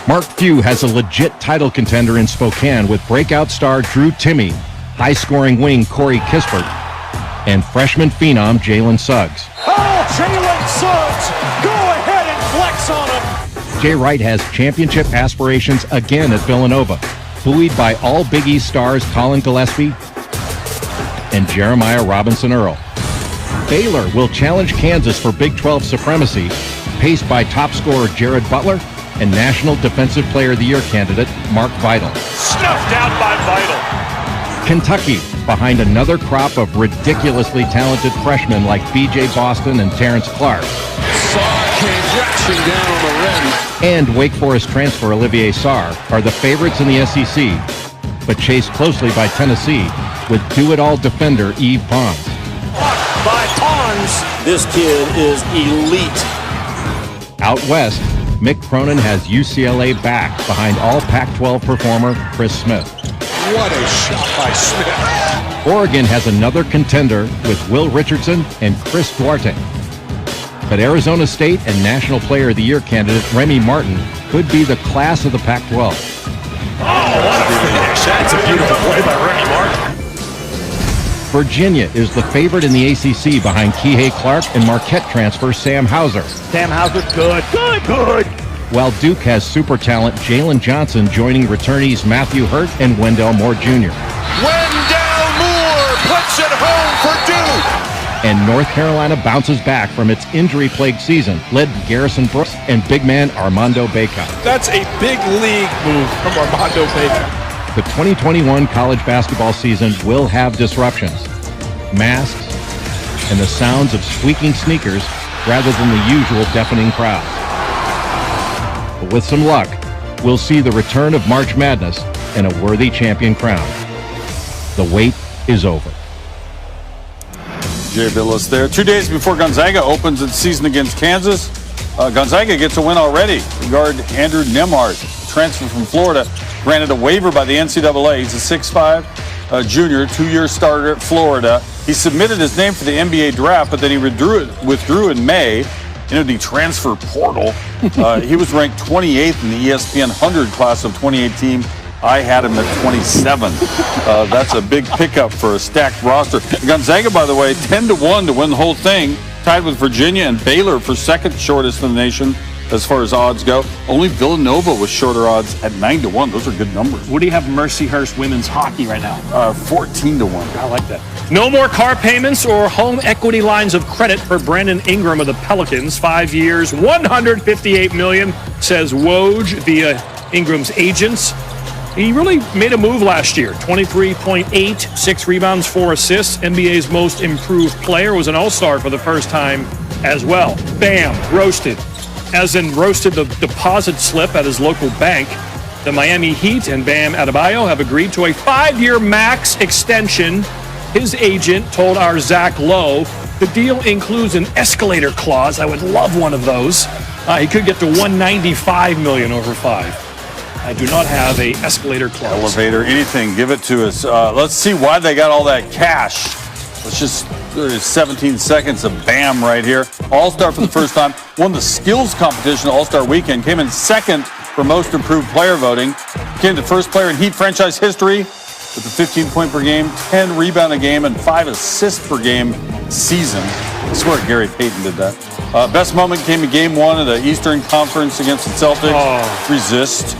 Mark Few has a legit title contender in Spokane with breakout star Drew Timme, high-scoring wing Corey Kispert, and freshman phenom Jalen Suggs. Oh, Jalen Suggs! Go ahead and flex on him! Jay Wright has championship aspirations again at Villanova, buoyed by all Big East stars Colin Gillespie and Jeremiah Robinson-Earl. Baylor will challenge Kansas for Big 12 supremacy, paced by top scorer Jared Butler and National Defensive Player of the Year candidate Mark Vidal. Snuffed out by Vidal. Kentucky, behind another crop of ridiculously talented freshmen like B.J. Boston and Terrence Clark. Sarr came crashing down on the rim. And Wake Forest transfer Olivier Sarr are the favorites in the SEC, but chased closely by Tennessee with do-it-all defender Yves Pons. By Pons, this kid is elite. Out west, Mick Cronin has UCLA back behind all Pac-12 performer Chris Smith. What a shot by Smith. Oregon has another contender with Will Richardson and Chris Duarte. But Arizona State and National Player of the Year candidate Remy Martin could be the class of the Pac-12. Oh, what a finish. That's a beautiful play by Remy Martin. Virginia is the favorite in the ACC behind Kihei Clark and Marquette transfer Sam Hauser. Sam Hauser, good. While Duke has super talent Jalen Johnson joining returnees Matthew Hurt and Wendell Moore Jr. Wendell Moore puts it home for Duke. And North Carolina bounces back from its injury-plagued season, led by Garrison Brooks and big man Armando Bacot. That's a big league move from Armando Bacot. The 2021 college basketball season will have disruptions, masks, and the sounds of squeaking sneakers rather than the usual deafening crowd. But with some luck, we'll see the return of March Madness and a worthy champion crown. The wait is over. Jay Bilas there. 2 days before Gonzaga opens its season against Kansas, Gonzaga gets a win already. Guard Andrew Nembhard, transfer from Florida, granted a waiver by the NCAA. He's a 6'5" junior, 2-year starter at Florida. He submitted his name for the NBA draft, but then he withdrew in May into the transfer portal. He was ranked 28th in the ESPN 100 class of 2018. I had him at 27th. That's a big pickup for a stacked roster. Gonzaga, by the way, 10-1 to win the whole thing, tied with Virginia and Baylor for second shortest in the nation as far as odds go. Only Villanova with shorter odds at 9-1. Those are good numbers. What do you have Mercyhurst women's hockey right now? 14-1. I like that. No more car payments or home equity lines of credit for Brandon Ingram of the Pelicans. 5 years, $158 million, says Woj via Ingram's agents. He really made a move last year. 23.8, 6 rebounds, 4 assists. NBA's most improved player, was an all-star for the first time as well. Bam, roasted. As in roasted the deposit slip at his local bank. The Miami Heat and Bam Adebayo have agreed to a 5-year max extension. His agent told our Zach Lowe the deal includes an escalator clause. I would love one of those. He could get to $195 million over 5. I do not have a escalator clause. Elevator, anything, give it to us. Let's see why they got all that cash. Let's just, 17 seconds of Bam right here. All-star for the first time. Won the skills competition All-Star Weekend. Came in second for most improved player voting. Became the first player in Heat franchise history with a 15-point per game, 10 rebound a game, and 5 assists per game season. I swear Gary Payton did that. Best moment came in Game 1 of the Eastern Conference against the Celtics. Resist.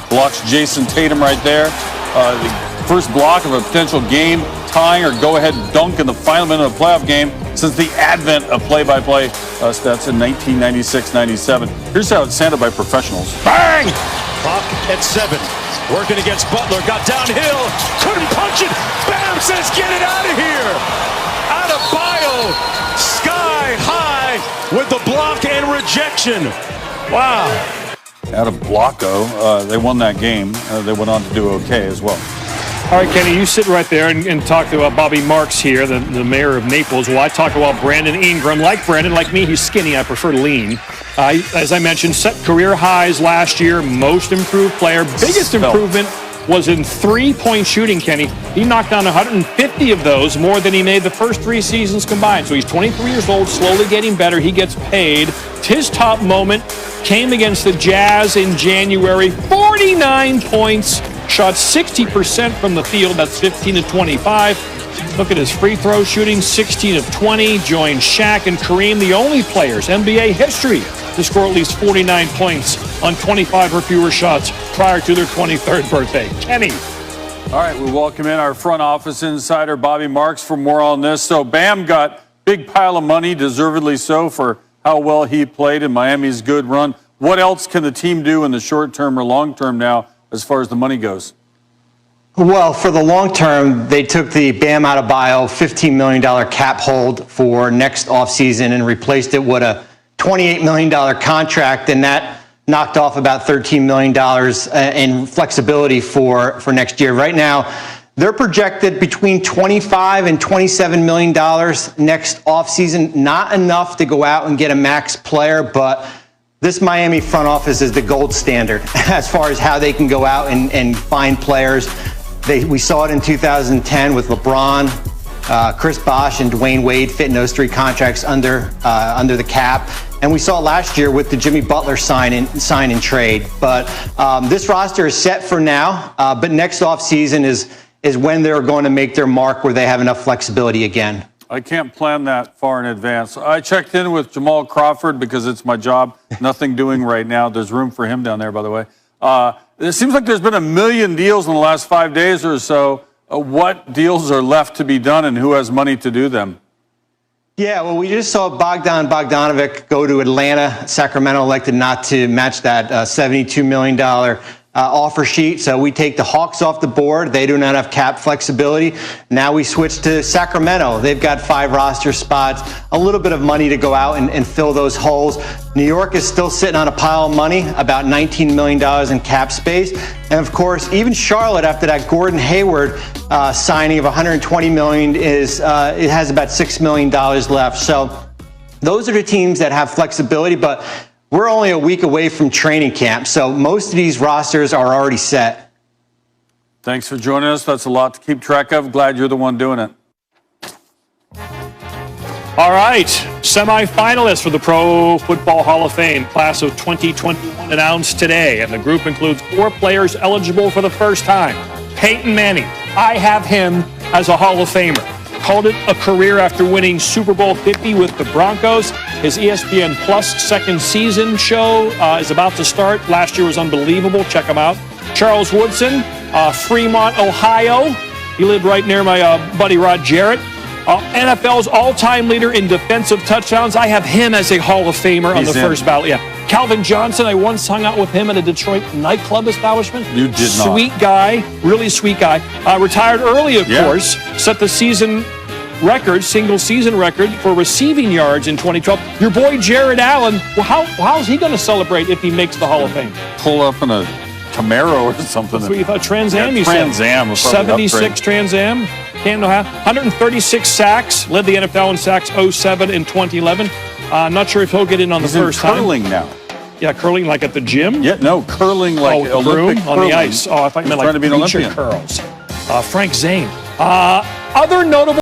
Blocks Jason Tatum right there. The first block of a potential game tying or go-ahead dunk in the final minute of a playoff game since the advent of play-by-play stats in 1996-97. Here's how it's handled by professionals. Bang! Clock at 7. Working against Butler. Got downhill. Couldn't punch it. Bam says, get it out of here. Adebayo, sky high with the block and rejection. Wow. Out of Blocko, they won that game. They went on to do okay as well. All right, Kenny, you sit right there and talk to Bobby Marks here, the mayor of Naples. Well, I talk about Brandon Ingram. Like Brandon, like me, he's skinny. I prefer lean. As I mentioned, set career highs last year, most improved player. Biggest improvement was in three-point shooting, Kenny. He knocked down 150 of those, more than he made the first 3 seasons combined. So he's 23 years old, slowly getting better. He gets paid. It's his top moment. came against the Jazz in January. 49 points, shot 60% from the field. That's 15 of 25. Look at his free throw shooting, 16 of 20. Joined Shaq and Kareem, the only players, NBA history, to score at least 49 points on 25 or fewer shots prior to their 23rd birthday. Kenny. All right, we welcome in our front office insider, Bobby Marks, for more on this. So Bam got big pile of money, deservedly so, for how well he played in Miami's good run. What else can the team do in the short term or long term now as far as the money goes? Well, for the long term, they took the Bam Adebayo $15 million cap hold for next offseason and replaced it with a $28 million contract, and that knocked off about $13 million in flexibility for next year. Right now, they're projected between $25 and $27 million next offseason. Not enough to go out and get a max player, but this Miami front office is the gold standard as far as how they can go out and find players. We saw it in 2010 with LeBron, Chris Bosh, and Dwayne Wade fitting those three contracts under the cap. And we saw it last year with the Jimmy Butler sign and trade. But this roster is set for now. But next offseason is when they're going to make their mark where they have enough flexibility again. I can't plan that far in advance. I checked in with Jamal Crawford because it's my job. Nothing doing right now. There's room for him down there, by the way. It seems like there's been 1 million deals in the last 5 days or so. What deals are left to be done and who has money to do them? Yeah, well, we just saw Bogdanovic go to Atlanta. Sacramento elected not to match that $72 million offer sheet. So we take the Hawks off the board. They do not have cap flexibility. Now we switch to Sacramento. They've got 5 roster spots, a little bit of money to go out and fill those holes. New York is still sitting on a pile of money, about $19 million in cap space. And of course, even Charlotte, after that Gordon Hayward signing of $120 million, it has about $6 million left. So those are the teams that have flexibility, but we're only a week away from training camp, so most of these rosters are already set. Thanks for joining us. That's a lot to keep track of. Glad you're the one doing it. All right, semifinalists for the Pro Football Hall of Fame class of 2021 announced today, and the group includes 4 players eligible for the first time. Peyton Manning, I have him as a Hall of Famer. Called it a career after winning Super Bowl 50 with the Broncos. His ESPN Plus second season show is about to start. Last year was unbelievable. Check him out. Charles Woodson, Fremont, Ohio. He lived right near my buddy Rod Jarrett. NFL's all-time leader in defensive touchdowns. I have him as a Hall of Famer on the first ballot. Yeah. Calvin Johnson, I once hung out with him at a Detroit nightclub establishment. You did not. Sweet guy, really sweet guy. Retired early, of course. Set the season record, single season record for receiving yards in 2012. Your boy Jared Allen, well, how's he going to celebrate if he makes the Hall of Fame? Pull up in a Camaro or something. That's what you thought. Trans Am, you said. Trans Am. 76 Trans Am. Can't know how. 136 sacks. Led the NFL in sacks 07 and 2011. Not sure if he'll get in on the first time. Curling now. Yeah, curling like at the gym? Yeah, no, curling like Olympic on the ice. Oh, I thought you meant like to be an Olympian. Curls. Frank Zane. Other notable